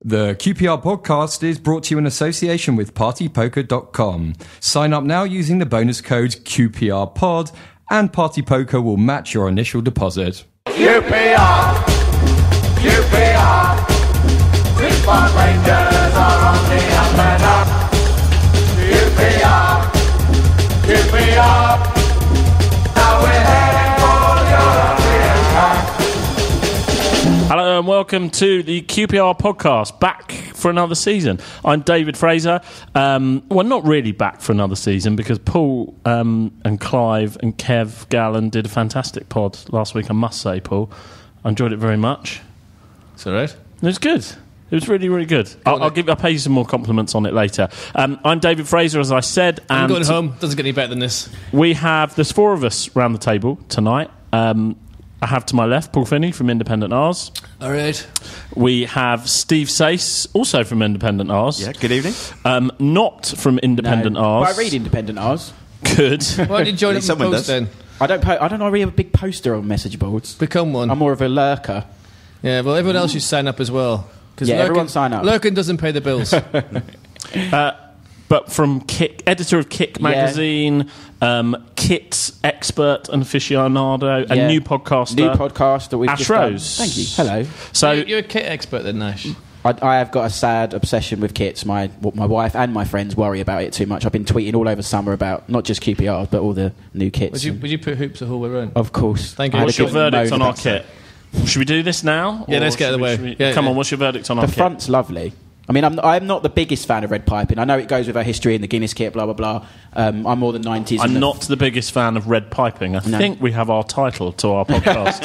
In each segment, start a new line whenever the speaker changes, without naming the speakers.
The QPR podcast is brought to you in association with partypoker.com. Sign up now using the bonus code QPRPOD and Party Poker will match your initial deposit.
QPR, QPR, Brisbane Rangers are on the up and up. QPR, QPR, now we're heading for the European Cup.
Hello and welcome to the QPR podcast, back for another season. I'm David Fraser. Well, not really back for another season because Paul and Clive and Kev Gallen did a fantastic pod last week, I must say, Paul. I enjoyed it very much.
It's all right.
It was good. It was really, really good. I'll pay you some more compliments on it later. I'm David Fraser, as I said.
I'm
and
going home. Doesn't get any better than this.
There's four of us round the table tonight. I have to my left Paul Finney from Independent Rs.
All right.
We have Steve Sayce, also from Independent Rs.
Yeah, good evening.
Not from Independent Rs.
But I read Independent Rs.
Good.
Why did you join up the post then?
I don't read a big poster on message boards.
Become one.
I'm more of a lurker.
Yeah, well, everyone else should sign up as well.
Yeah, everyone sign up.
Lurking doesn't pay the bills.
But from Kick, editor of Kick magazine, Kit's expert and aficionado, a new podcaster.
New podcast that we've
Ash
just
Rose.
done. Thank you. Hello.
So
you're a kit expert then, Ash.
I have got a sad obsession with kits. My wife and my friends worry about it too much. I've been tweeting all over summer about not just QPR but all the new kits.
Would you put hoops the whole way around?
Of course.
Thank you.
what's your verdict on our kit? Should we do this now?
Yeah, let's get out of the way.
Come on, what's your verdict on our kit?
The front's lovely. I mean, I'm not the biggest fan of red piping. I know it goes with our history and the Guinness kit, blah, blah, blah. I'm more the 90s.
I'm not the biggest fan of red piping. I think we have our title to our podcast.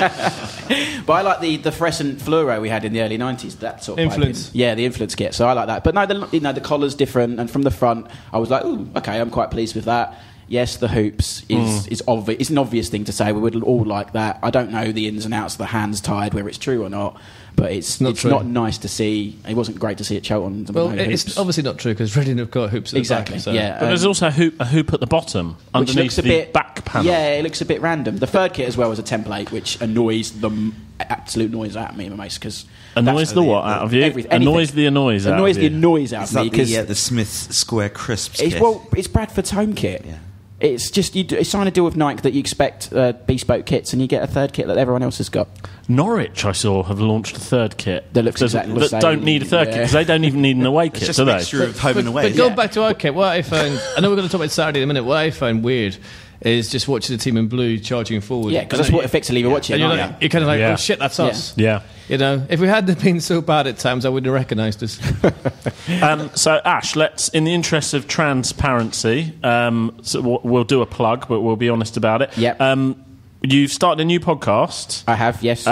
But I like the fluorescent fluoro we had in the early 90s, that sort of
Influence.
piping. Yeah, the influence kit, so I like that. But no, the collar's different, and from the front, I was like, ooh, okay, I'm quite pleased with that. Yes, the hoops is obvious. It's an obvious thing to say. We would all like that. I don't know the ins and outs of the hands tied, whether it's true or not. But it's not nice to see. It wasn't great to see at Cheltenham.
Well, it's obviously not true because Reading have got hoops at the back. So.
Yeah,
but there's also a hoop at the bottom underneath the back panel.
Yeah, it looks a bit random. The third kit as well as a template, which annoys the absolute noise out of me, most because
annoys the what out of you? Annoys the annoys out of me.
Because the Smith Square Crisps kit.
It's Bradford's home kit. Yeah. It's just you sign a deal with Nike that you expect bespoke kits, and you get a third kit that everyone else has got.
Norwich, I saw, have launched a third kit
that looks exactly the same.
Don't need a third kit because they don't even need an away kit, do they?
It's just a mixture of home and away.
But going back to our kit, what I found, I know we're going to talk about Saturday in a minute. What I found weird is just watching the team in blue charging forward.
Yeah, because that's what effectively we're watching.
And you're kind of like, oh shit, that's us.
Yeah.
You know, if we hadn't been so bad at times, I wouldn't have recognised us.
So, Ash, let's, in the interest of transparency, so we'll do a plug, but we'll be honest about it.
Yep.
You've started a new podcast.
I have, yes.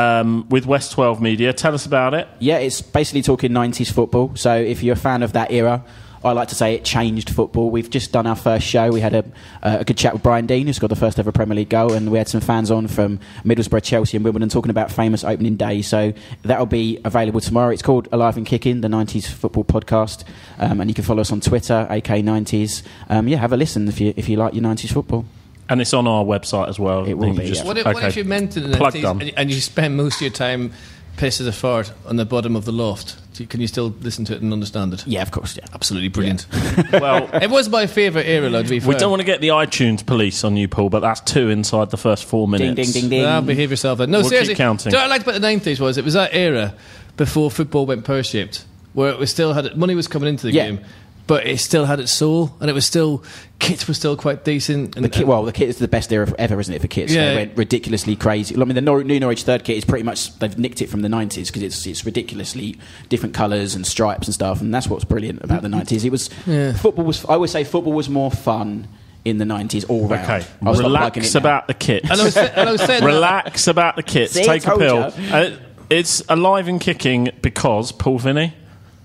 With West 12 Media. Tell us about it.
Yeah, it's basically talking 90s football. So if you're a fan of that era, I like to say it changed football. We've just done our first show. We had a good chat with Brian Dean, who's got the first ever Premier League goal, and we had some fans on from Middlesbrough, Chelsea and Wimbledon talking about famous opening day. So that'll be available tomorrow. It's called Alive and Kicking, the 90s football podcast, and you can follow us on Twitter, AK90s. Have a listen if you like your 90s football.
And it's on our website as well.
It will be,
What if you meant it in the 90s and you spend most of your time pisses a fart on the bottom of the loft? Can you still listen to it and understand it?
Yeah, of course, yeah.
Absolutely brilliant.
Yeah.
Well,
it was my favourite era, though, to be fair.
We don't want to get the iTunes police on you, Paul, but that's 2 inside the first 4 minutes.
Ding, ding, ding, ding.
Behave yourself then. No,
we'll
seriously.
Keep counting.
What I liked about the 90s was it was that era before football went pear-shaped, where it was still had money was coming into the game, but it still had its soul, and it was still kits were still quite decent. And
the kit is the best era ever, isn't it, for kits?
Yeah.
They went ridiculously crazy. I mean, the new Norwich third kit is pretty much they've nicked it from the 90s because it's ridiculously different colours and stripes and stuff, and that's what's brilliant about the 90s. It was football was. I always say football was more fun in the 90s all round.
Okay, relax about the kits.
And I was saying
relax about the kits.
See,
take a pill.
You.
It's Alive and Kicking because Paul Finney.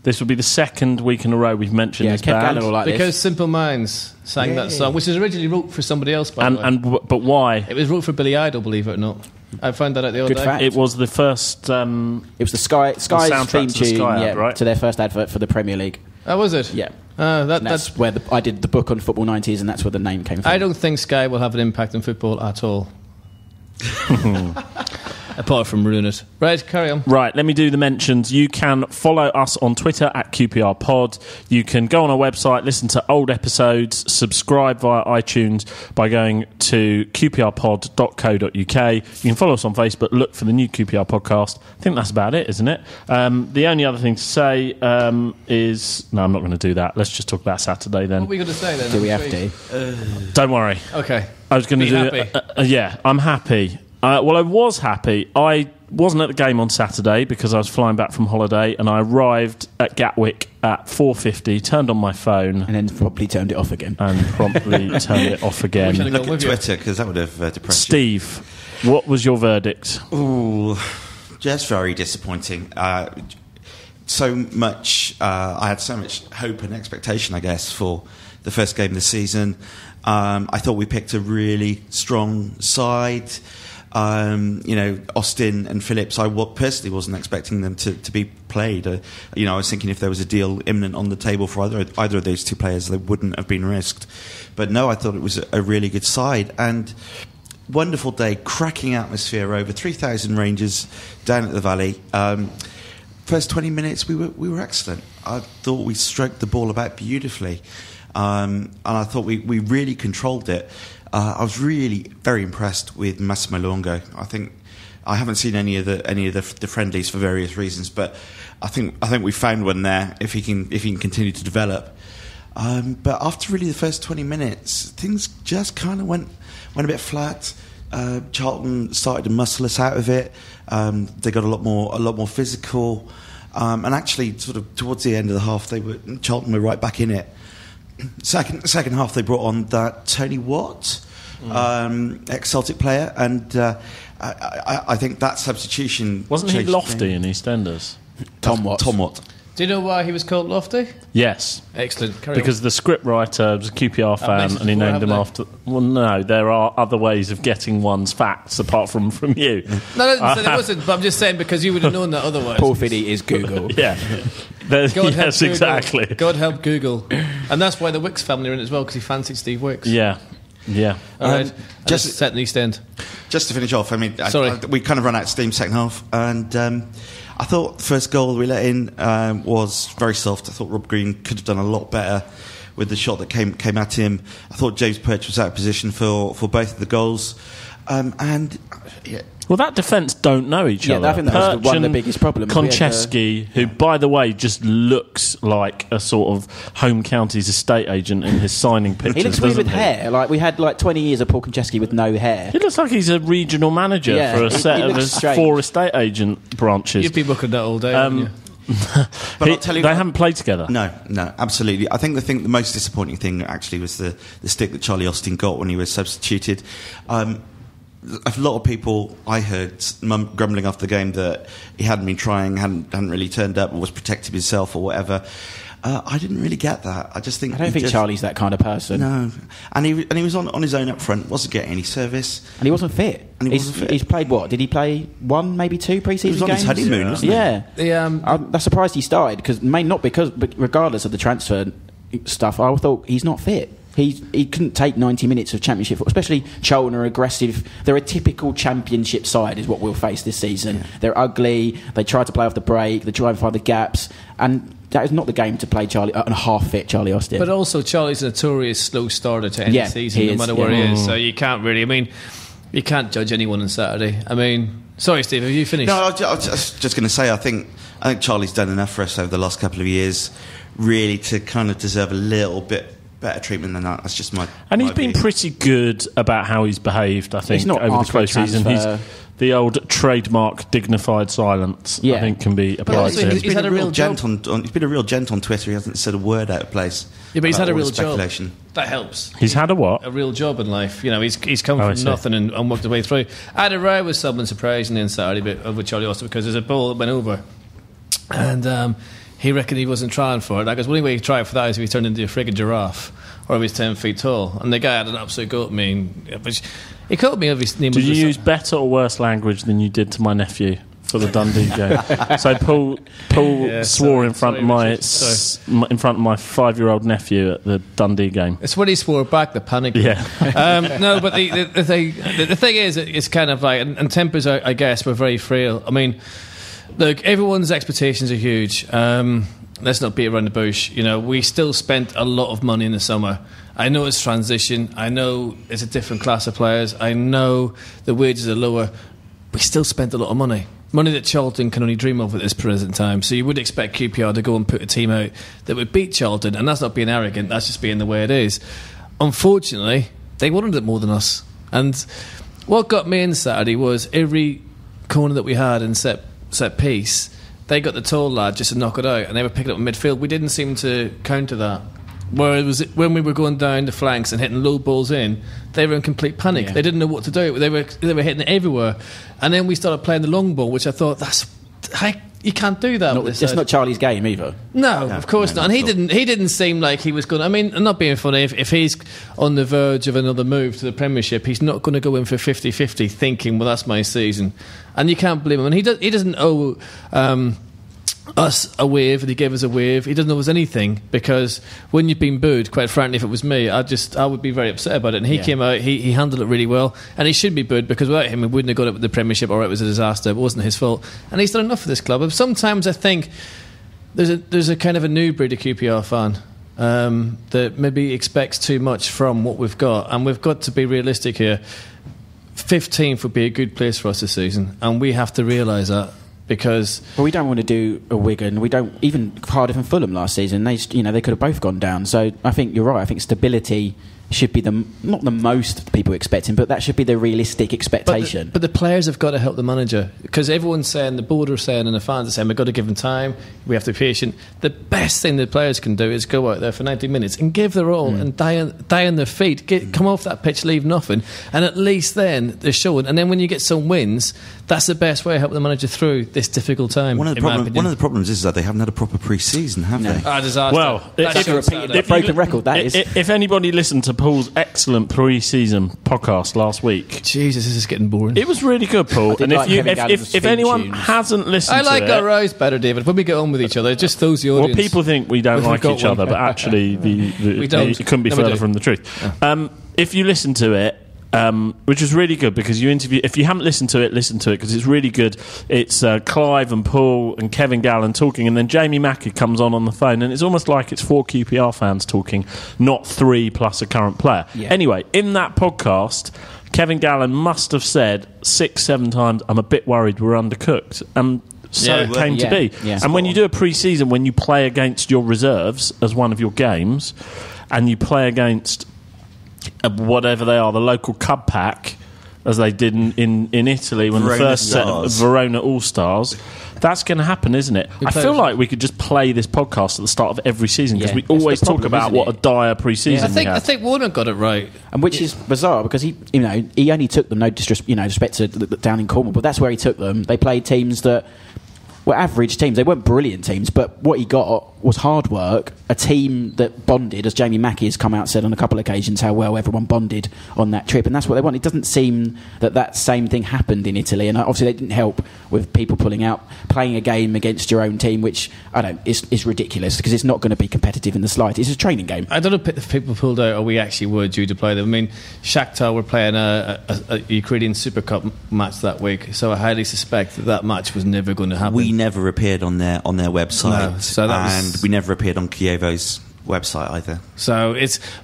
This will be the second week in a row we've mentioned this band.
Like
because
this.
Simple Minds sang that song, which was originally wrote for somebody else, by the way.
But why?
It was wrote for Billy Idol, believe it or not. I found that out the other day.
Fact.
It was the first...
it was the Sky's theme tune
right?
to their first advert for the Premier League.
Oh, was it?
Yeah.
That's
where I did the book on football 90s, and that's where the name came from.
I don't think Sky will have an impact on football at all. apart from ruin it. Right, carry on.
Right, let me do the mentions. You can follow us on Twitter at QPR Pod. You can go on our website, listen to old episodes, subscribe via iTunes by going to qprpod.co.uk. You can follow us on Facebook, look for the new QPR podcast. I think that's about it, isn't it? The only other thing to say is... No, I'm not going to do that. Let's just talk about Saturday then.
What are we going to say then?
Do we have to?
Don't worry.
Okay.
I was going to do
happy?
yeah, I'm happy. Well, I was happy. I wasn't at the game on Saturday because I was flying back from holiday, and I arrived at Gatwick at 4:50, turned on my phone...
And then promptly turned it off again.
And promptly turned it off again.
Look at Twitter, because that would have depressed
Steve, what was your verdict?
you. Ooh, just very disappointing. So much... I had so much hope and expectation, I guess, for the first game of the season. I thought we picked a really strong side. Austin and Phillips, I personally wasn't expecting them to be played. I was thinking if there was a deal imminent on the table for either of those two players, they wouldn't have been risked. But no, I thought it was a really good side. And wonderful day, cracking atmosphere, over 3,000 Rangers down at the Valley. First 20 minutes, we were excellent. I thought we stroked the ball about beautifully. And I thought we really controlled it. I was really very impressed with Massimo Luongo. I think I haven't seen any of the friendlies for various reasons, but I think we found one there if he can continue to develop. But after really the first 20 minutes, things just kind of went a bit flat. Charlton started to muscle us out of it. They got a lot more physical, and actually, sort of towards the end of the half, Charlton were right back in it. Second half, they brought on that Tony Watt, ex-Celtic player, and I think that substitution...
Wasn't he Lofty in EastEnders?
Tom Watt.
Do you know why he was called Lofty?
Yes.
Excellent. Carry
because the script writer was a QPR fan and he named him after... Well, no, there are other ways of getting one's facts apart from you.
No, I didn't say there wasn't, but I'm just saying because you would have known that otherwise.
Paul Finney is Google.
Yeah. Yes, exactly.
God help Google. And that's why the Wicks family are in it as well, because he fancied Steve Wicks.
Yeah.
All right. Just set in the East End.
Just to finish off,
Sorry.
We kind of ran out of steam second half, and I thought the first goal we let in was very soft. I thought Rob Green could have done a lot better with the shot that came at him. I thought James Perch was out of position for both of the goals,
Well, that defence don't know each other.
I think that was one of the biggest problems.
Konchesky, who, by the way, just looks like a sort of home counties estate agent in his signing pictures.
He looks weird with hair. Like we had 20 years of Paul Konchesky with no hair.
He looks like he's a regional manager for a set of his 4 estate agent branches.
You've been looking at that all day, haven't you?
But I'll tell you,
they haven't played together.
No, absolutely. I think the most disappointing thing actually was the stick that Charlie Austin got when he was substituted. A lot of people I heard grumbling after the game that he hadn't been trying, hadn't really turned up, or was protecting himself or whatever. I didn't really get that. I don't
think Charlie's that kind of person.
No, and he was on his own up front, wasn't getting any service,
and he wasn't fit. He's played what? Did he play 1, maybe 2 pre-season games?
He was on his honeymoon, wasn't he?
Yeah. I'm surprised he started but regardless of the transfer stuff, I thought he's not fit. He couldn't take 90 minutes of Championship football, especially Charlton are aggressive. They're a typical Championship side is what we'll face this season. Yeah. They're ugly, they try to play off the break, they try to find the gaps, and that is not the game to play a half-fit Charlie Austin.
But also Charlie's a notorious slow starter to end the season, no matter where he is, so you can't really... you can't judge anyone on Saturday. Sorry Steve, have you finished?
No, I was just going to say I think Charlie's done enough for us over the last couple of years really to kind of deserve a little bit better treatment than that. That's just my...
And he's been pretty good about how he's behaved, I think, over the close season. He's the old trademark dignified silence, I think, can be applied to him.
He's been a real gent on Twitter. He hasn't said a word out of place.
Yeah, but he's had a real job. That helps.
He's had a what?
A real job in life. He's come from nothing and worked his way through. I had a row with someone surprisingly on Saturday with Charlie Austin because there's a ball that went over. And... he reckoned he wasn't trying for it. I guess the only way he tried for that is if he turned into a friggin' giraffe or if he's 10 feet tall. And the guy had an absolute go at me. He called me of his name.
Did you use better or worse language than you did to my nephew for the Dundee game. So Paul swore in front of my 5-year-old nephew at the Dundee game.
It's when he swore back, the panic.
Yeah.
No, but the thing is, it's kind of like, and tempers, I guess, were very frail. I mean, look, everyone's expectations are huge. Let's not beat around the bush. You know, we still spent a lot of money in the summer. I know it's transition. I know it's a different class of players. I know the wages are lower. We still spent a lot of money. Money that Charlton can only dream of at this present time. So you would expect QPR to go and put a team out that would beat Charlton, and that's not being arrogant, that's just being the way it is. Unfortunately, they wanted it more than us. And what got me in Saturday was every corner that we had in set piece, they got the tall lad just to knock it out, and they were picking up in midfield. We didn't seem to counter that. Whereas when we were going down the flanks and hitting low balls in, they were in complete panic. Yeah. They didn't know what to do. They were hitting it everywhere. And then we started playing the long ball, which I thought, you can't do that.
It's not Charlie's game either.
No, of course not. And he didn't seem like he was going to... I mean, I'm not being funny. If he's on the verge of another move to the Premiership, he's not going to go in for 50-50 thinking, well, that's my season. And you can't blame him. And he doesn't owe... us a wave, and he gave us a wave. He doesn't owe us anything, because when you've been booed, quite frankly, if it was me, I would be very upset about it. And he came out, he handled it really well, and he should be booed, because without him we wouldn't have got up with the Premiership, or it was a disaster. It wasn't his fault, and he's done enough for this club. And sometimes I think there's a kind of a new breed of QPR fan that maybe expects too much from what we've got, and we've got to be realistic here. 15th would be a good place for us this season, and we have to realise that. Because
we don't want to do a Wigan. We don't, even Cardiff and Fulham last season. They could have both gone down. So I think you're right. I think stability should be not the most people expecting, but that should be the realistic expectation.
But the players have got to help the manager, because everyone's saying, the board are saying, and the fans are saying, we've got to give them time, we have to be patient. The best thing the players can do is go out there for 90 minutes and give their all and die on their feet. Come off that pitch, leave nothing, and at least then they're showing. And then when you get some wins, that's the best way to help the manager through this difficult time. One of
the problems is that they haven't had a proper pre-season, have they?
Disaster.
Well,
if broken record, that is.
If anybody listened to Paul's excellent pre-season podcast last week,
Jesus, this is getting boring.
It was really good, Paul. And if anyone hasn't listened to it,
I like our Rose better, David. When we get on with each other, it just throws the audience.
Well, people think we don't like each other, but actually, it couldn't be further from the truth. Yeah. If you listen to it, which is really good, because if you haven't listened to it, listen to it, because it's really good. It's Clive and Paul and Kevin Gallen talking, and then Jamie Mackey comes on the phone, and it's almost like it's 4 QPR fans talking, not 3 plus a current player. Yeah. Anyway, in that podcast, Kevin Gallen must have said 6-7 times, I'm a bit worried we're undercooked. So it came to be. Yeah. And when you do a pre-season, when you play against your reserves as one of your games, and you play against whatever they are, the local Cub Pack, as they did in Italy when
Verona
the first set of Verona All-Stars, that's going to happen, isn't it? I feel like we could just play this podcast at the start of every season, because we always talk about what a dire pre-season we had.
I think Warner got it right,
and which is bizarre, because he only took them, no disrespect to down in Cornwall, but that's where he took them. They played teams that were average teams. They weren't brilliant teams, but what he got was hard work, a team that bonded, as Jamie Mackey has come out and said on a couple of occasions how well everyone bonded on that trip, and that's what they want. It doesn't seem that same thing happened in Italy, and obviously they didn't help with people pulling out, playing a game against your own team, which is ridiculous, because it's not going to be competitive in the slightest. It's a training game. I
don't know if people pulled out or we actually were due to play them. I mean, Shakhtar were playing a Ukrainian Super Cup match that week, so I highly suspect that match was never going to happen.
We never appeared on their website, and we never appeared on Kievo's website either.
So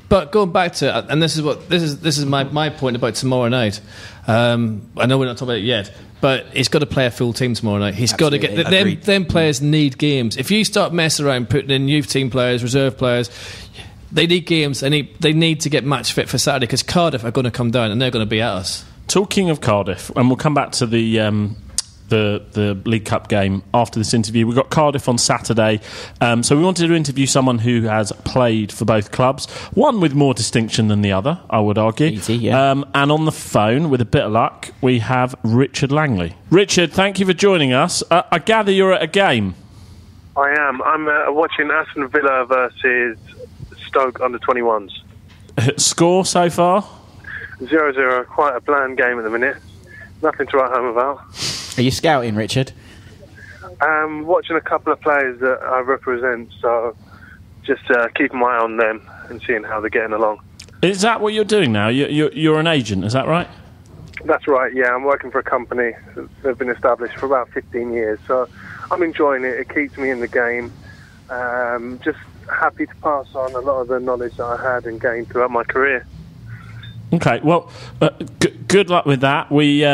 but going back to, and this is my point about tomorrow night. I know we're not talking about it yet, but he's got to play a full team tomorrow night. He's got to get them players need games. If you start messing around putting in youth team players, reserve players, they need games. They need to get match fit for Saturday, because Cardiff are going to come down and they're going to be at us.
Talking of Cardiff, and we'll come back to the League Cup game after this interview. We've got Cardiff on Saturday, so we wanted to interview someone who has played for both clubs, one with more distinction than the other, I would argue.
Easy, yeah.
And on the phone, with a bit of luck, we have Richard Langley. Richard, thank you for joining us. I gather you're at a game.
I am. I'm watching Aston Villa versus Stoke under-21s.
Score so far?
0-0, quite a bland game at the minute. Nothing to write home about.
Are you scouting, Richard?
Watching a couple of players that I represent, so just keeping my eye on them and seeing how they're getting along.
Is that what you're doing now? You're an agent, is that right?
That's right, yeah. I'm working for a company that's been established for about 15 years, so I'm enjoying it. It keeps me in the game. Just happy to pass on a lot of the knowledge that I had and gained throughout my career.
Okay, well, good luck with that. We,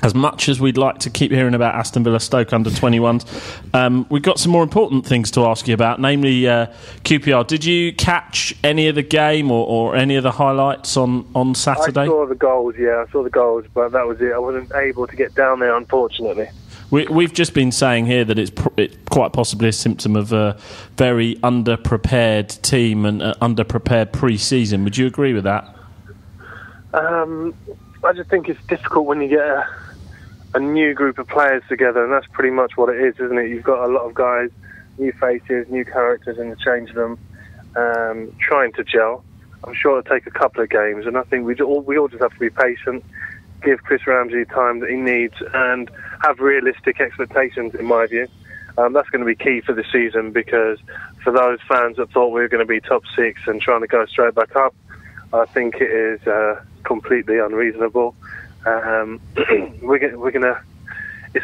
as much as we'd like to keep hearing about Aston Villa Stoke under 21s, we've got some more important things to ask you about, namely QPR. Did you catch any of the game or any of the highlights on Saturday?
I saw the goals, but that was it. I wasn't able to get down there, unfortunately.
We've just been saying here that it's quite possibly a symptom of a very underprepared team and underprepared pre-season. Would you agree with that?
I just think it's difficult when you get a new group of players together, and that's pretty much what it is, isn't it? You've got a lot of guys, new faces, new characters, and to change them, trying to gel. I'm sure it'll take a couple of games, and I think we all just have to be patient, give Chris Ramsey time that he needs, and have realistic expectations, in my view. That's going to be key for the season, because for those fans that thought we were going to be top six and trying to go straight back up, I think it is completely unreasonable. It's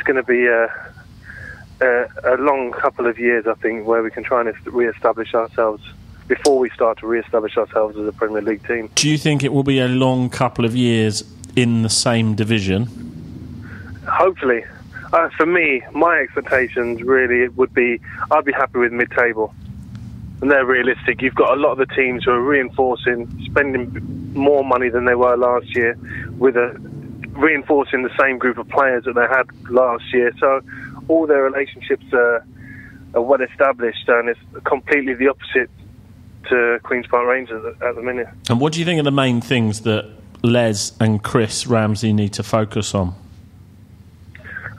going to be a long couple of years, I think, where we can try and re-establish ourselves before we start to re-establish ourselves as a Premier League team.
Do you think it will be a long couple of years in the same division?
Hopefully. For me, my expectations really would be, I'd be happy with mid-table. And they're realistic. You've got a lot of the teams who are reinforcing, spending more money than they were last year, reinforcing the same group of players that they had last year. So all their relationships are well established, and it's completely the opposite to Queen's Park Rangers at the minute.
And what do you think are the main things that Les and Chris Ramsey need to focus on?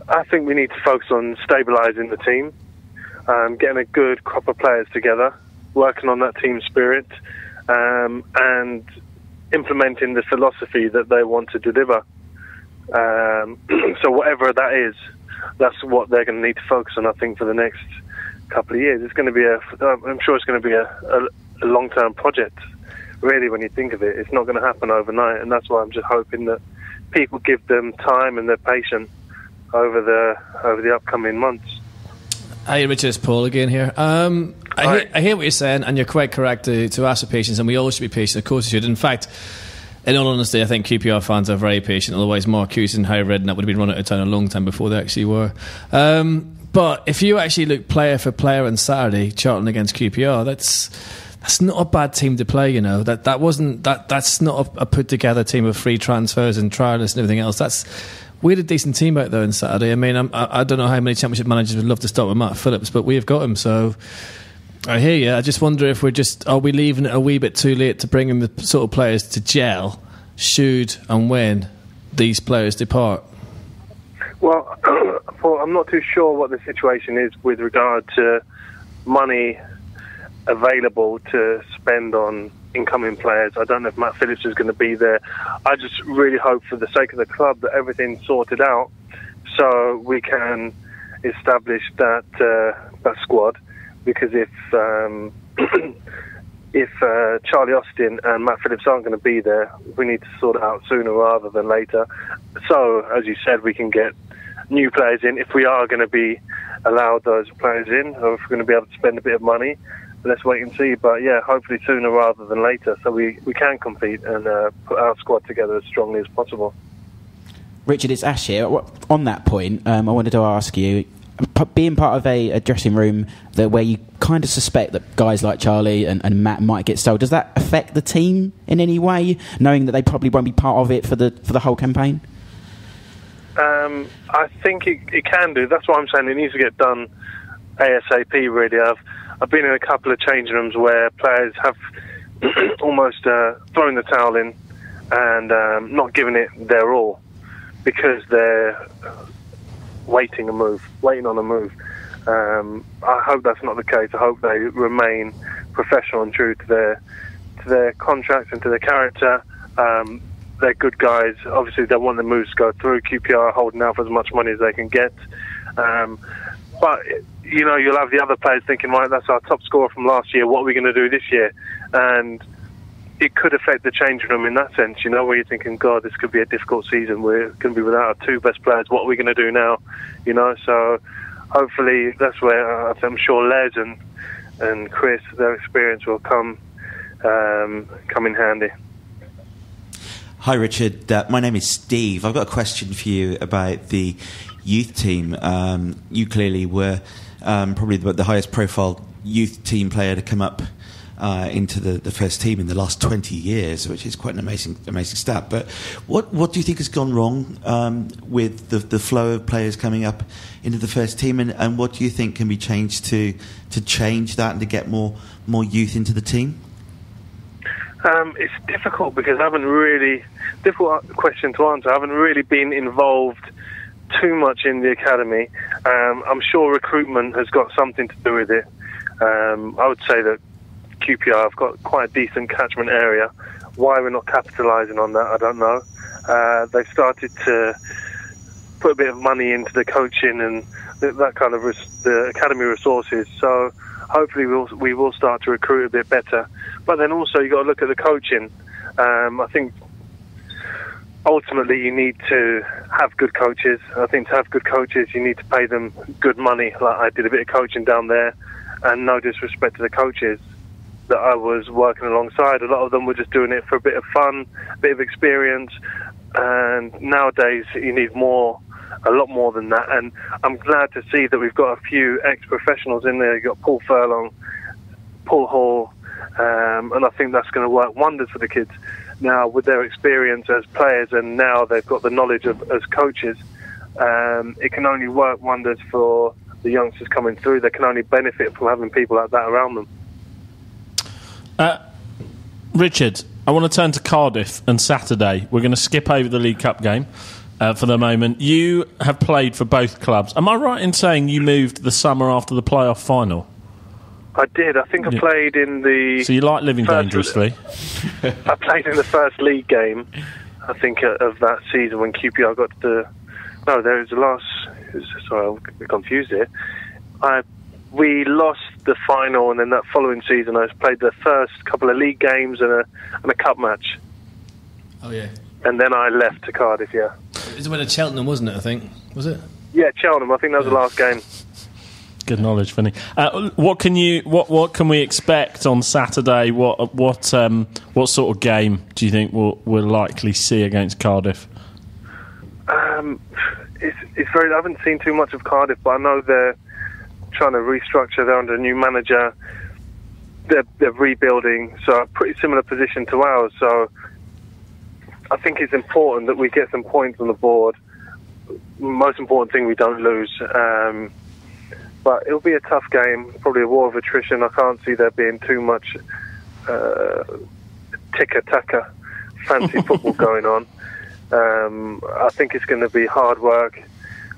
I think we need to focus on stabilising the team, getting a good crop of players together, working on that team spirit, and implementing the philosophy that they want to deliver. So whatever that is, that's what they're going to need to focus on, I think, for the next couple of years. It's going to be I'm sure it's going to be a long-term project, really, when you think of it. It's not going to happen overnight, and that's why I'm just hoping that people give them time and they're patient over the upcoming months.
Hi, Richard, it's Paul again here. I hear what you're saying, and you're quite correct to ask for patience, and we all should be patient. Of course we should. In fact, in all honesty, I think QPR fans are very patient. Otherwise, Mark Hughes and Harry Redknapp would have been run out of town a long time before they actually were. But if you actually look player for player on Saturday, Charlton against QPR, that's not a bad team to play. You know, that's not a put together team of free transfers and trialists and everything else. We had a decent team out there on Saturday. I mean, I don't know how many Championship managers would love to start with Matt Phillips, but we have got him. So I hear you. I just wonder if are we leaving it a wee bit too late to bring in the sort of players to gel, should and when these players depart?
Well, Paul, I'm not too sure what the situation is with regard to money available to spend on incoming players. I don't know if Matt Phillips is going to be there. I just really hope, for the sake of the club, that everything's sorted out so we can establish that squad. Because if Charlie Austin and Matt Phillips aren't going to be there, we need to sort it out sooner rather than later. So, as you said, we can get new players in if we are going to be allowed those players in, or if we're going to be able to spend a bit of money. Let's wait and see. But yeah, hopefully sooner rather than later, so we can compete and put our squad together as strongly as possible.
Richard, it's Ash here. On that point, I wanted to ask you, being part of a dressing room where you kind of suspect that guys like Charlie and Matt might get sold, does that affect the team in any way, knowing that they probably won't be part of it for the whole campaign?
I think it can do. That's why I'm saying it needs to get done ASAP, really. I've been in a couple of change rooms where players have almost thrown the towel in and not given it their all because they're waiting on a move. I hope that's not the case. I hope they remain professional and true to their contracts and to their character. they're good guys. Obviously, they want the moves to go through. QPR are holding out for as much money as they can get. But, you know, you'll have the other players thinking, right, that's our top scorer from last year. What are we going to do this year? And it could affect the changing room in that sense, you know, where you're thinking, God, this could be a difficult season. We're going to be without our two best players. What are we going to do now? You know, so hopefully that's where I'm sure Les and Chris, their experience will come in handy.
Hi, Richard. My name is Steve. I've got a question for you about the youth team. You clearly were probably the highest profile youth team player to come up into the first team in the last 20 years, which is quite an amazing stat. But what do you think has gone wrong with the flow of players coming up into the first team, and what do you think can be changed to change that and to get more youth into the team?
It's difficult because I haven't really... Difficult question to answer. I haven't really been involved too much in the academy. I'm sure recruitment has got something to do with it. I would say that QPR have got quite a decent catchment area. Why we're not capitalising on that, I don't know. They've started to put a bit of money into the coaching and that kind of the academy resources. So hopefully we will start to recruit a bit better. But then also you've got to look at the coaching. I think ultimately you need to have good coaches. I think to have good coaches you need to pay them good money. Like I did a bit of coaching down there, and no disrespect to the coaches that I was working alongside, a lot of them were just doing it for a bit of fun, a bit of experience, and nowadays you need a lot more than that. And I'm glad to see that we've got a few ex-professionals in there. You've got Paul Furlong, Paul Hall, and I think that's going to work wonders for the kids now with their experience as players, and now they've got the knowledge as coaches. It can only work wonders for the youngsters coming through. They can only benefit from having people like that around them.
Richard, I want to turn to Cardiff and Saturday. We're going to skip over the League Cup game for the moment. You have played for both clubs. Am I right in saying you moved the summer after the playoff final?
I did. I think I played in the...
So you like living dangerously?
I played in the first league game, I think, of that season when QPR got to... No, there was the last... Sorry, I'm confused here. We lost the final, and then that following season I played the first couple of league games and a cup match.
Oh, yeah.
And then I left to Cardiff, yeah.
It was at Cheltenham, wasn't it, I think? Was it?
Yeah, Cheltenham. I think that was the last game.
Good knowledge, Finney. What can we expect on Saturday? What sort of game do you think we'll likely see against Cardiff?
It's very... I haven't seen too much of Cardiff, but I know they're trying to restructure. They're under a new manager. They're rebuilding, so a pretty similar position to ours. So I think it's important that we get some points on the board. Most important thing, we don't lose. But it'll be a tough game, probably a war of attrition. I can't see there being too much ticker-tacker fancy football going on. I think it's going to be hard work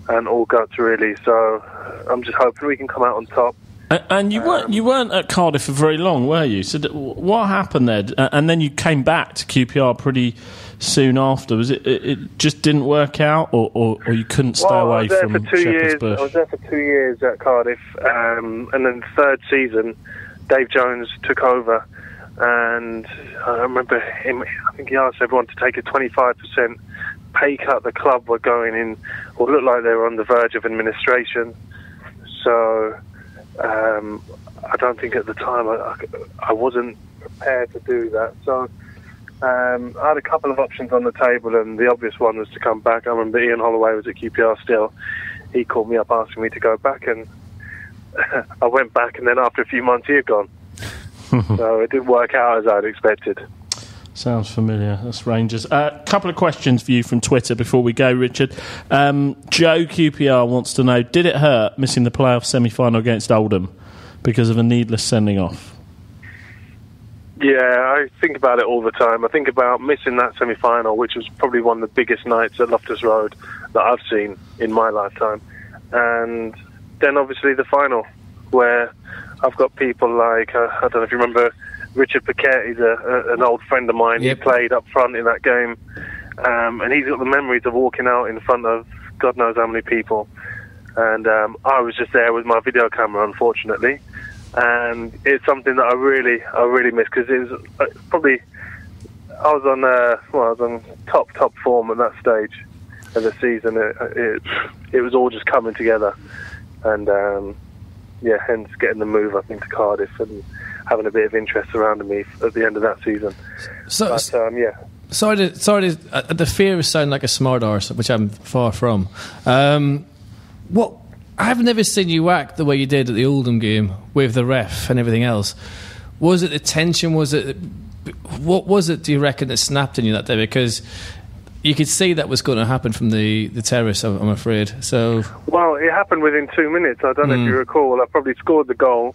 and all guts, really. So I'm just hoping we can come out on top.
And you weren't at Cardiff for very long, were you? So what happened there? And then you came back to QPR pretty soon after. Was it just didn't work out, or you couldn't stay away from Shepherd's Bush?
I was there for 2 years at Cardiff, and then the third season, Dave Jones took over, and I remember him. I think he asked everyone to take a 25% pay cut. The club were going in, or looked like they were on the verge of administration. So I don't think at the time I wasn't prepared to do that. So I had a couple of options on the table, and the obvious one was to come back. I remember Ian Holloway was at QPR still. He called me up asking me to go back, and I went back, and then after a few months he had gone. So it didn't work out as I'd expected.
Sounds familiar. That's Rangers. A couple of questions for you from Twitter before we go, Richard. Joe QPR wants to know, did it hurt missing the playoff semi-final against Oldham because of a needless sending off?
Yeah, I think about it all the time. I think about missing that semi-final, which was probably one of the biggest nights at Loftus Road that I've seen in my lifetime. And then obviously the final, where I've got people like, I don't know if you remember Richard Paquette, he's an old friend of mine.
Yep.
He played up front in that game, and he's got the memories of walking out in front of God knows how many people. And I was just there with my video camera, unfortunately, and it's something that I really miss, because it was probably I was on top form at that stage of the season. It was all just coming together, and hence getting the move, I think, to Cardiff and having a bit of interest surrounding me at the end of that season.
So, Sorry, the fear of sounding like a smart arse, which I'm far from. I've never seen you act the way you did at the Oldham game with the ref and everything else. Was it the tension? What was it, do you reckon, that snapped in you that day? Because you could see that was going to happen from the terrace, I'm afraid. So,
well, it happened within 2 minutes. I don't know if you recall. I probably scored the goal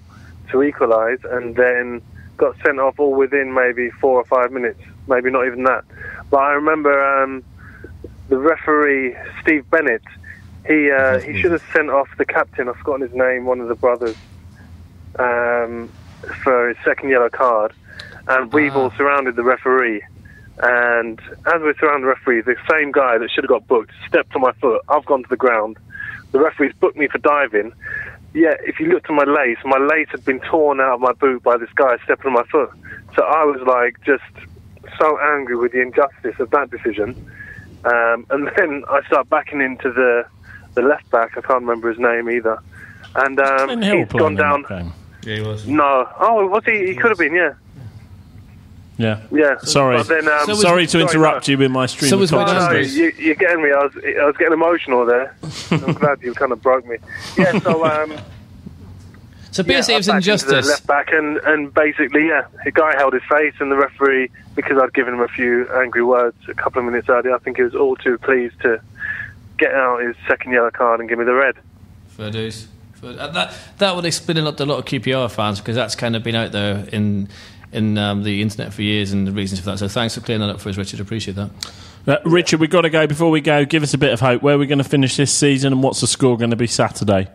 to equalise, and then got sent off all within maybe 4 or 5 minutes, maybe not even that. But I remember the referee, Steve Bennett, he should have sent off the captain, I've forgotten his name, one of the brothers, for his second yellow card. And we've all surrounded the referee. And as we surround the referee, the same guy that should have got booked stepped on my foot. I've gone to the ground. The referee's booked me for diving. Yeah, if you looked at my lace had been torn out of my boot by this guy stepping on my foot. So I was like just so angry with the injustice of that decision. And then I start backing into the left back. I can't remember his name either. And he's gone down.
Yeah, he was.
No. Oh, was he? He could have been, yeah.
Yeah. Sorry.
But then,
sorry to interrupt you with my stream of consciousness.
You're getting me. I was getting emotional there. I'm glad you kind of broke me. Yeah.
So basically, it was injustice.
The left back, and basically, the guy held his face, and the referee, because I'd given him a few angry words a couple of minutes earlier, I think he was all too pleased to get out his second yellow card and give me the red.
Fair dues. That would explain a lot to a lot of QPR fans, because that's kind of been out there in the internet for years, and the reasons for that. So thanks for clearing that up for us, Richard. Appreciate that.
Richard, we've got to go. Before we go, give us a bit of hope. Where are we going to finish this season, and what's the score going to be Saturday?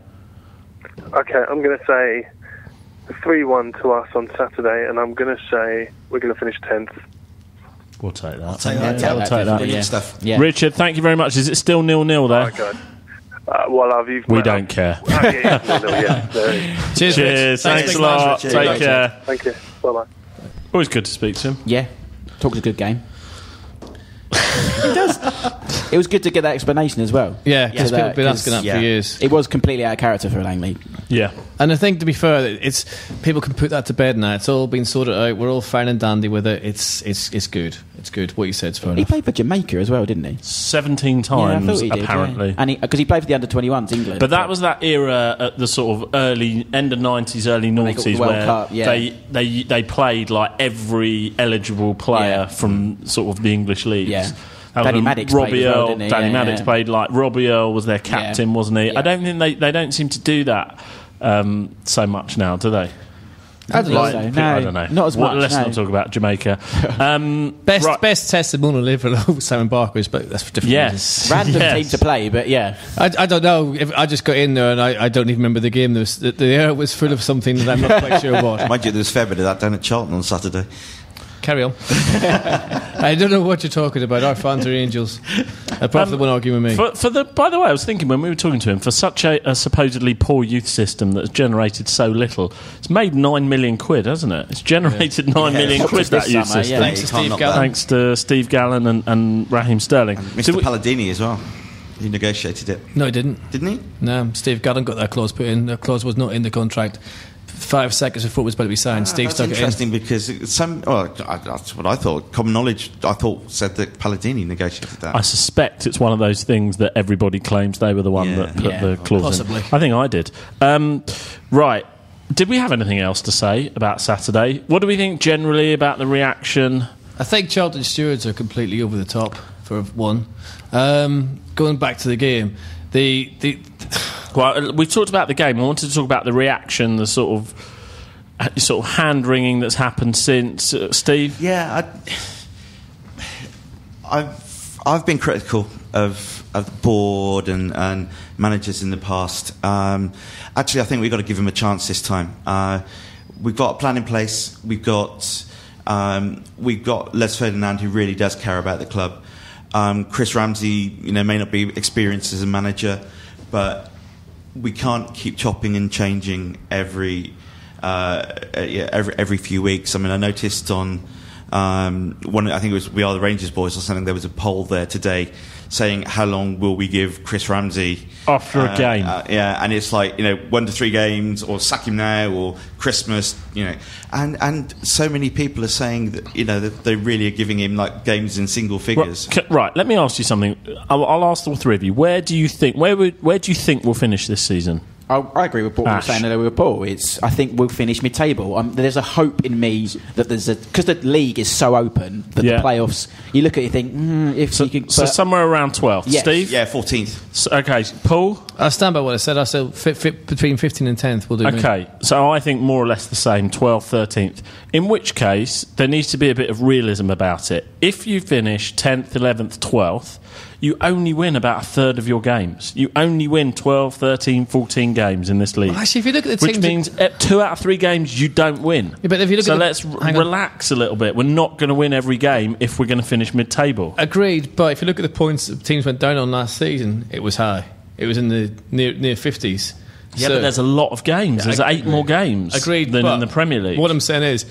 Okay, I'm going to say 3-1 to us on Saturday, and I'm going to say we're going to finish 10th.
We'll take that.
I'll take that.
We'll take that.
Brilliant stuff.
Yeah.
Richard, thank you very much. Is it still 0-0 there?
Oh, God. Well,
we don't care. Cheers. Thanks a lot. Take care.
Thank you. Bye-bye.
Always good to speak to him.
Yeah. Talks a good game. It does. It was good to get that explanation as well.
Yeah, because people have been asking that for years.
It was completely out of character for Langley.
Yeah.
And I think, to be fair, it's people can put that to bed now. It's all been sorted out. We're all fine and dandy with it. It's good. It's good. What you said's fair enough.
He played for Jamaica as well, didn't he?
17 times, apparently.
Yeah. And because he played for the under-21s England.
But that was that era at the sort of end of 90s, early noughties, where
Cup,
they played like every eligible player from sort of the English leagues.
Yeah. Danny Maddox played as well, didn't he?
Danny Maddox played, like Robbie Earle was their captain, wasn't he?
Yeah.
I don't think they don't seem to do that so much now, do they?
I don't know. Not as much.
Let's not talk about Jamaica.
Best testimonial ever, Simon Barker's, but that's for different reasons.
Random team to play, but yeah.
I don't know. If I just got in there and I don't even remember the game. The air was full of something that I'm not quite sure what.
Mind you, there was a fair bit of that down at Charlton on Saturday.
Carry on. I don't know what you're talking about. Our fans are angels. Apart from the one arguing with me.
By the way, I was thinking when we were talking to him, for such a supposedly poor youth system that's generated so little, it's made 9 million quid, hasn't it? It's generated 9 million quid, that youth system.
Thanks to Steve Gallen.
Thanks to Steve Gallen and Raheem Sterling.
And Mr. Palladini as well. He negotiated it.
No, he didn't.
Didn't he?
No, Steve Gallen got that clause put in. The clause was not in the contract. 5 seconds before it was about to be signed, Steve stuck it in.
That's interesting, because that's what I thought. Common knowledge, I thought, said that Palladini negotiated that.
I suspect it's one of those things that everybody claims they were the one that put the clause
possibly
in. I think I did. Right. Did we have anything else to say about Saturday? What do we think generally about the reaction?
I think Charlton stewards are completely over the top, for one. Going back to the game,
Well, we've talked about the game. I wanted to talk about the reaction, the sort of hand-wringing that's happened since. Steve?
Yeah, I've been critical of the board and managers in the past. Actually, I think we've got to give them a chance this time. we've got a plan in place. We've got Les Ferdinand, who really does care about the club. Chris Ramsey, may not be experienced as a manager, but we can't keep chopping and changing every few weeks. I mean, I noticed on I think it was We Are the Rangers Boys or something, there was a poll there today saying how long will we give Chris Ramsey
after a game.
And it's like 1 to 3 games, or sack him now, or Christmas, and so many people are saying that that they really are giving him like games in single figures.
Right, let me ask you something. I'll ask all three of you. Where do you think we'll finish this season?
I agree with what we were saying earlier with Paul. I think we'll finish mid-table. There's a hope in me that because the league is so open that the playoffs. You look at it, you think if you can.
So somewhere around 12th.
Yes.
Steve,
14th.
So, okay, Paul.
I stand by what I said. I said fit between 15th and 10th. Will do.
Okay, so I think more or less the same, 12th, 13th. In which case, there needs to be a bit of realism about it. If you finish 10th, 11th, 12th. You only win about a third of your games. You only win 12, 13, 14 games in this league.
Well, actually, if you look at the teams,
which means 2 out of 3 games you don't win.
Yeah, but if you look
let's relax a little bit. We're not going to win every game if we're going to finish mid-table.
Agreed, but if you look at the points that teams went down on last season, it was high. It was in the near 50s.
Yeah, but there's a lot of games. There's 8 more games than in the Premier League.
What I'm saying is,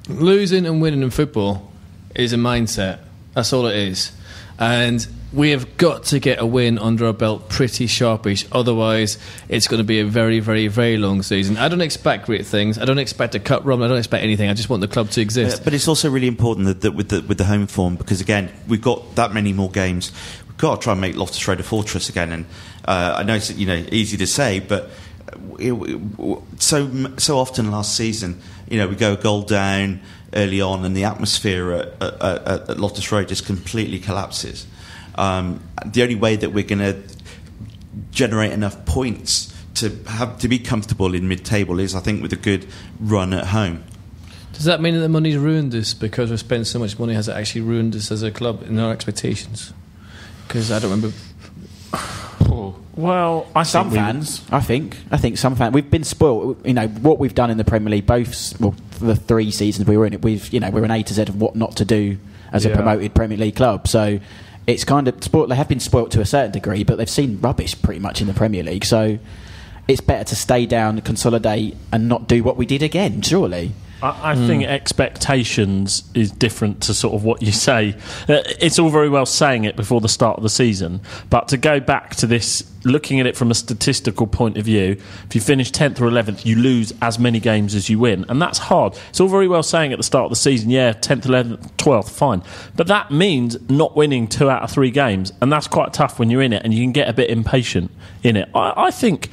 losing and winning in football is a mindset. That's all it is. And we have got to get a win under our belt pretty sharpish. Otherwise, it's going to be a very, very, very long season. I don't expect great things. I don't expect a cup run. I don't expect anything. I just want the club to exist.
But it's also really important that with the home form, because, again, we've got that many more games. We've got to try and make Loftus Road a fortress again. And I know it's easy to say, but so often last season, we go a goal down early on, and the atmosphere at Loftus Road just completely collapses. The only way that we're going to generate enough points to be comfortable in mid-table is, I think, with a good run at home.
Does that mean that the money's ruined us because we've spent so much money? Has it actually ruined us as a club in our expectations? Because I don't remember.
Well,
I think some fans. We've been spoilt. What we've done in the Premier League, the 3 seasons we were in it. We're an A to Z of what not to do as a promoted Premier League club. So it's kind of spoilt. They have been spoilt to a certain degree, but they've seen rubbish pretty much in the Premier League. So it's better to stay down, consolidate, and not do what we did again. Surely.
I think expectations is different to sort of what you say. It's all very well saying it before the start of the season, but to go back to this, looking at it from a statistical point of view, if you finish 10th or 11th, you lose as many games as you win, and that's hard. It's all very well saying at the start of the season, 10th, 11th, 12th, fine. But that means not winning 2 out of 3 games, and that's quite tough when you're in it, and you can get a bit impatient in it. I think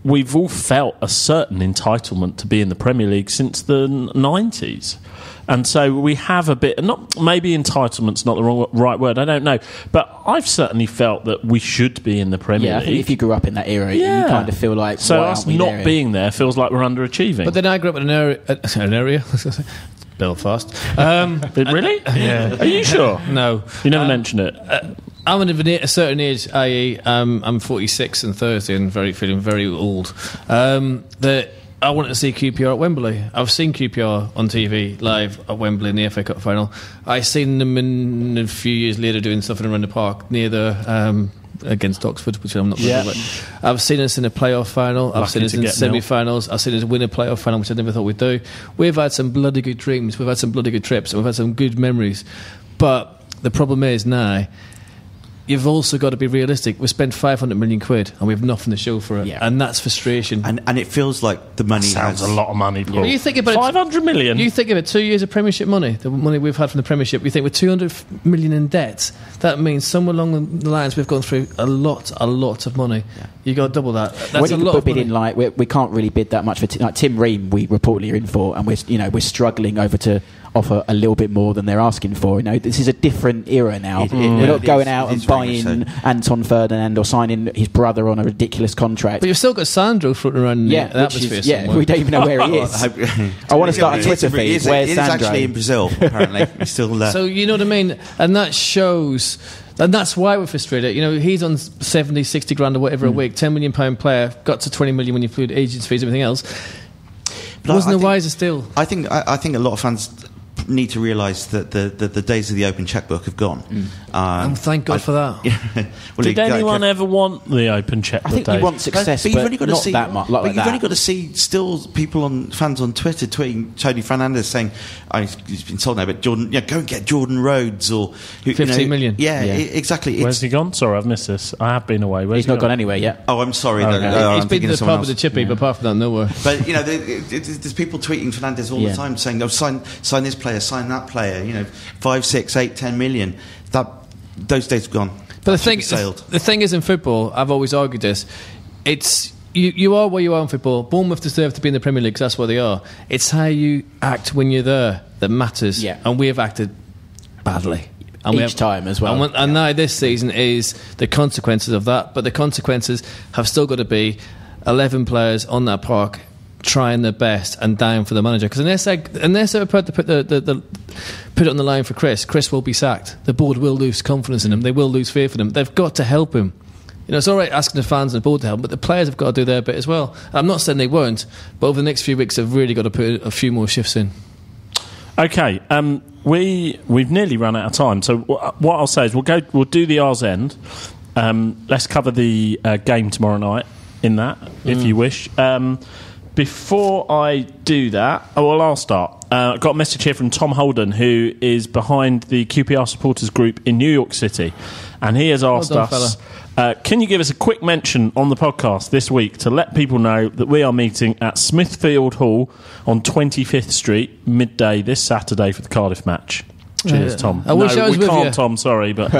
we've all felt a certain entitlement to be in the Premier League since the 90s. And so we have a bit, maybe entitlement's not the right word, I don't know. But I've certainly felt that we should be in the Premier League.
I think if you grew up in that era, you kind of feel like,
so us not being there feels like we're underachieving.
But then I grew up in an area Belfast.
Really?
Yeah.
Are you sure?
No.
You never mention it.
I'm at a certain age, i.e. I'm 46 on Thursday and feeling very old, that I wanted to see QPR at Wembley. I've seen QPR on TV live at Wembley in the FA Cup final. I seen them a few years later doing something around the park near the against Oxford, which I'm not going to do. I've seen us in a playoff final. I've seen us in semi-finals. I've seen us win a playoff final, which I never thought we'd do. We've had some bloody good dreams. We've had some bloody good trips. And we've had some good memories. But the problem is now, you've also got to be realistic. We spent 500 million quid and we have nothing to show for it, and that's frustration.
And it feels like the money
sounds a lot of money, Paul.
Well, you think about
500 million.
You think of it, 2 years of Premiership money, the money we've had from the Premiership. You think with 200 million in debt, that means somewhere along the lines we've gone through a lot of money. Yeah. You got to double that. That's a lot of money.
Like we can't really bid that much for like Tim Ream. We reportedly are in for, and we're struggling over to offer a little bit more than they're asking for. This is a different era now. We're not going out and buying Anton Ferdinand or signing his brother on a ridiculous contract.
But you've still got Sandro floating around in the atmosphere somewhere.
We don't even know where he is. I want to start a Twitter feed. Where's Sandro?
He's actually in Brazil, apparently. He's still there.
So you know what I mean? And that shows... And that's why we're frustrated. He's on 70, 60 grand or whatever a week, £10 million player, got to 20 million when you include agents fees, everything else. Wasn't it wiser still?
I think a lot of fans need to realise that the days of the open checkbook have gone.
Thank God for that.
Well,
Did anyone ever want the open checkbook?
I think you want success, but
you've only got to
not
see
that much.
But you've only got to see still fans on Twitter tweeting Tony Fernandes saying, he's been told now, but Jordan, go and get Jordan Rhodes or
15 million.
Yeah, exactly.
Where's he gone? Sorry, I've missed this. I have been away.
He's not gone anywhere yet.
Oh, I'm sorry.
Okay.
He's been to the pub with the chippy, but apart from that, nowhere.
But there's people tweeting Fernandes all the time saying, sign this player, sign that player. 5, 6, 8, 10 million. Those days have gone.
But the thing is, in football, I've always argued this. It's you are where you are in football. Bournemouth deserve to be in the Premier League because that's where they are. It's how you act when you're there that matters.
Yeah.
And we have acted badly. And
Each time as well.
And now this season is the consequences of that. But the consequences have still got to be 11 players on that park trying their best and down for the manager, because unless they're prepared to put it on the line for Chris will be sacked. The board will lose confidence in him. They will lose faith in him. They've got to help him. It's all right asking the fans and the board to help, but the players have got to do their bit as well. I'm not saying they won't, but over the next few weeks they've really got to put a few more shifts in.
Okay, we've nearly run out of time, so what I'll say is we'll do the R's End. Let's cover the game tomorrow night in that, if you wish. Before I do that, I'll start. I got a message here from Tom Holden, who is behind the QPR supporters group in New York City, and he has asked us, can you give us a quick mention on the podcast this week to let people know that we are meeting at Smithfield Hall on 25th Street midday this Saturday for the Cardiff match? Cheers, Tom.
I wish I was with you.
Tom, sorry, but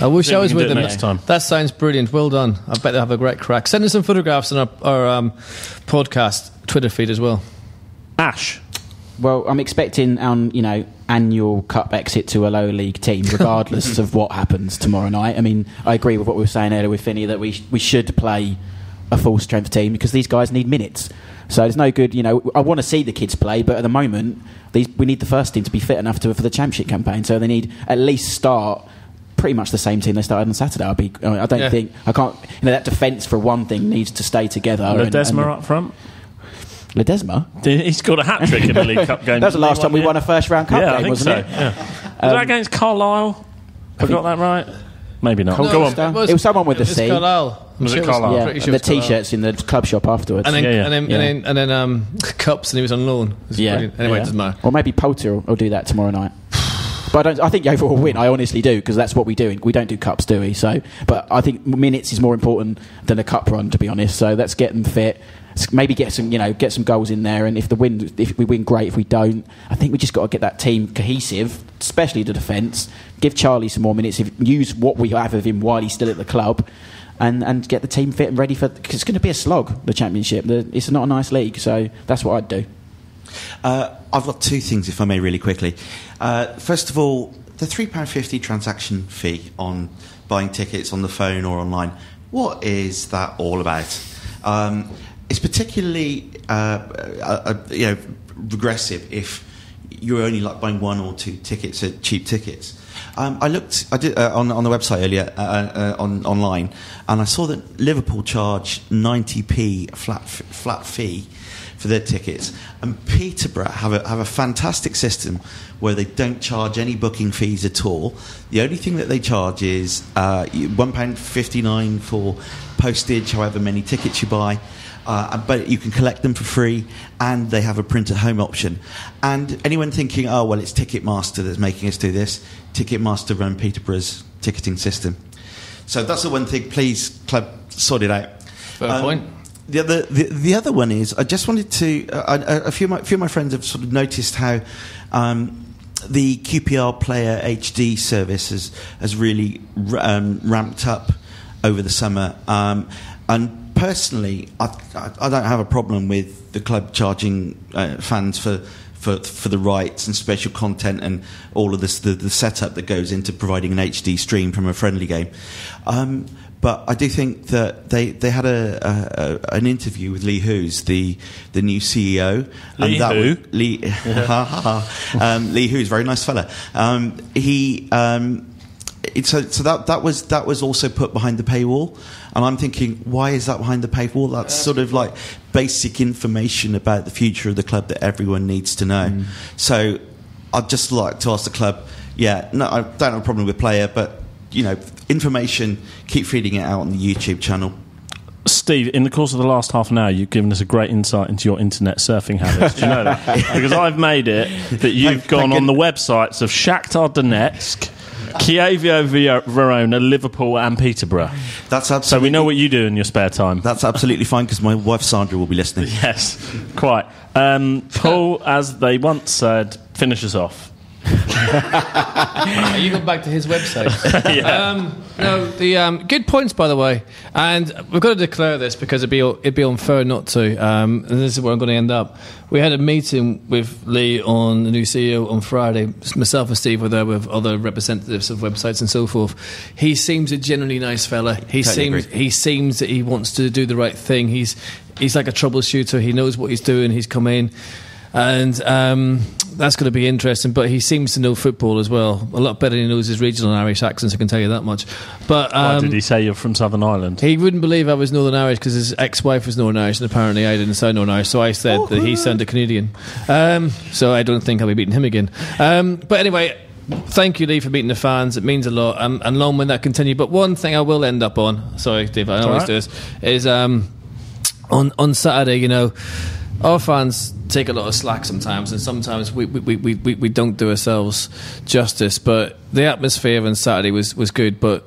I wish I was with them
next time.
That sounds brilliant. Well done. I bet they'll have a great crack. Send us some photographs on our podcast Twitter feed as well.
Ash.
Well, I'm expecting annual cup exit to a lower league team, regardless of what happens tomorrow night. I mean, I agree with what we were saying earlier with Finney, that we should play a full strength team because these guys need minutes. So it's no good, I want to see the kids play, but at the moment we need the first team to be fit enough for the championship campaign. So they need at least start pretty much the same team they started on Saturday. That defence for one thing needs to stay together.
Ledesma up front.
Ledesma?
He's got a hat-trick in the League Cup game.
That was the last time we won a first-round cup game, wasn't it?
Yeah. Was that against Carlisle? I got that right? Maybe not.
Go on. It was someone with the C.
Was it Carlisle?
Yeah, and the T-shirts in the club shop afterwards.
And then cups, and he was on loan. It was brilliant. Anyway, it doesn't matter.
Or maybe Poulter will do that tomorrow night. But I think Yeovil will win. I honestly do, because that's what we do. We don't do cups, do we? So, but I think minutes is more important than a cup run, to be honest. So let's get them fit. Maybe get some goals in there. And if we win, great. If we don't, I think we just got to get that team cohesive, especially the defence. Give Charlie some more minutes. Use what we have of him while he's still at the club, and get the team fit and ready for. Because it's going to be a slog, the Championship. It's not a nice league, so that's what I'd do.
I've got two things, if I may, really quickly. First of all, the £3.50 transaction fee on buying tickets on the phone or online. What is that all about? It's particularly regressive if you're only buying 1 or 2 tickets at cheap tickets. I did on the website earlier online, and I saw that Liverpool charge 90p flat fee for their tickets, and Peterborough have a fantastic system where they don't charge any booking fees at all. The only thing that they charge is £1.59 for postage, however many tickets you buy. But you can collect them for free, and they have a print at home option. And anyone thinking, it's Ticketmaster that's making us do this, Ticketmaster run Peterborough's ticketing system. So that's the one thing. Please, club, sort it out.
Fair point.
The other one is, I just wanted to. A few of my friends have sort of noticed how the QPR Player HD service has really ramped up over the summer, and personally, I don't have a problem with the club charging fans for the rights and special content and all of this, the setup that goes into providing an HD stream from a friendly game. But I do think that they had an interview with Lee Hoos, the new CEO. Lee Hoos, very nice fella. That was also put behind the paywall, and I'm thinking, why is that behind the paywall? That's sort of like basic information about the future of the club that everyone needs to know. So I'd just like to ask the club, no, I don't have a problem with player, but, information, keep feeding it out on the YouTube channel.
Steve, in the course of the last half an hour, you've given us a great insight into your internet surfing habits. Do you know that? Because I've made it that you've gone on the websites of Shakhtar Donetsk, Kiev, Verona, Liverpool and Peterborough.
That's absolutely.
So we know what you do in your spare time.
That's absolutely fine, because my wife Sandra will be listening.
Yes, quite. Paul, as they once said, finish us off.
You go back to his website. Good points, by the way, and we've got to declare this because it'd be unfair not to. And this is where I'm going to end up. We had a meeting with Lee on the new CEO on Friday. Myself and Steve were there with other representatives of websites and so forth. He seems a genuinely nice fella. He seems that he wants to do the right thing. He's like a troubleshooter. He knows what he's doing. He's come in. And that's going to be interesting. But he seems to know football as well. A lot better than he knows his regional Irish accents, I can tell you that much. But
why did he say you're from Southern Ireland?
He wouldn't believe I was Northern Irish because his ex-wife was Northern Irish, and apparently I didn't sound Northern Irish. So I said that he sounded Canadian. So I don't think I'll be beating him again. But anyway, thank you, Lee, for meeting the fans. It means a lot. And long may that continue. But one thing I will end up on, sorry, Dave, I always do this, is on Saturday, our fans take a lot of slack sometimes, and sometimes we don't do ourselves justice. But the atmosphere on Saturday was good. But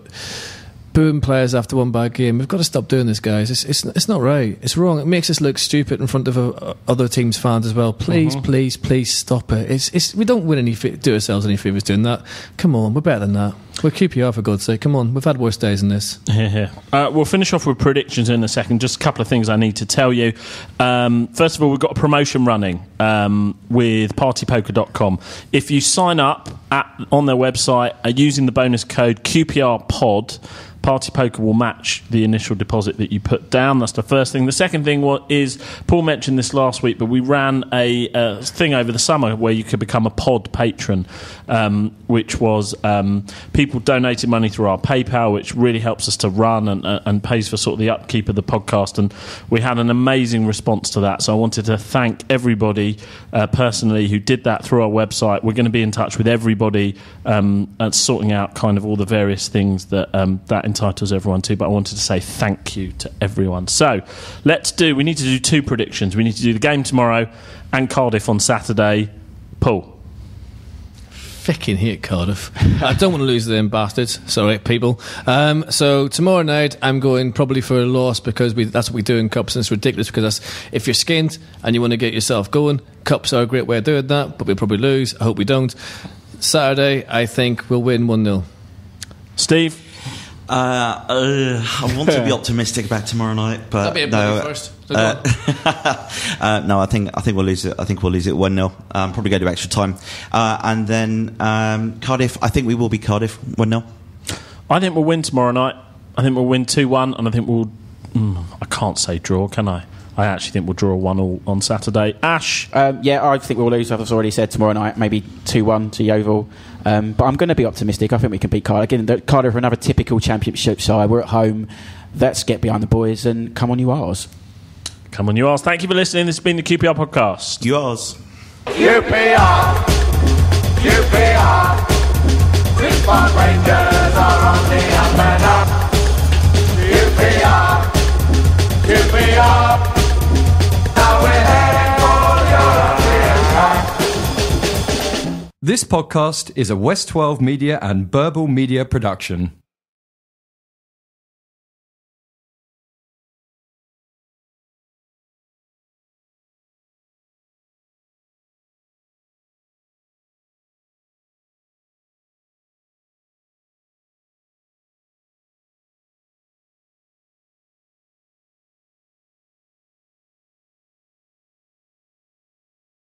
booing players after one bad game, we've got to stop doing this, guys. It's not right. It's wrong. It makes us look stupid in front of other teams' fans as well. Please stop it. We don't do ourselves any favours doing that. Come on, we're better than that. We're QPR, for God's sake. Come on, we've had worse days than this.
We'll finish off with predictions in a second. Just a couple of things I need to tell you. First of all, we've got a promotion running with partypoker.com. If you sign up on their website using the bonus code QPRPOD, Party Poker will match the initial deposit that you put down. That's the first thing. The second thing is, Paul mentioned this last week, but we ran a thing over the summer where you could become a pod patron, which was people donated money through our PayPal, which really helps us to run and pays for sort of the upkeep of the podcast. And we had an amazing response to that. So I wanted to thank everybody personally who did that through our website. We're going to be in touch with everybody and sorting out kind of all the various things that entitles everyone to, but I wanted to say thank you to everyone. So we need to do two predictions. We need to do the game tomorrow and Cardiff on Saturday. Paul.
Fucking hate Cardiff. I don't want to lose to them bastards. Sorry, people. So tomorrow night I'm going probably for a loss because that's what we do in cups, and it's ridiculous because if you're skint and you want to get yourself going, cups are a great way of doing that, but we'll probably lose. I hope we don't. Saturday I think we'll win 1-0.
Steve?
I want to be optimistic about tomorrow night, but no.
First.
No, I think we'll lose it. I think we'll lose it 1-0. Probably go to extra time, and then Cardiff. I think we will be Cardiff 1-0.
I think we'll win tomorrow night. I think we'll win 2-1, and I think we'll. I can't say draw, can I? I actually think we'll draw 1-1 on Saturday. Ash?
I think we'll lose, as I've already said, tomorrow night. Maybe 2-1 to Yeovil. But I'm going to be optimistic. I think we can beat Cardiff. Again, Cardiff are another typical championship side. We're at home. Let's get behind the boys and come on you R's.
Come on you R's. Thank you for listening. This has been the QPR podcast.
Yours.
QPR. Response Rangers are on the up and up. QPR. Now we're heading for European.
This podcast is a West 12 Media and Burble Media production.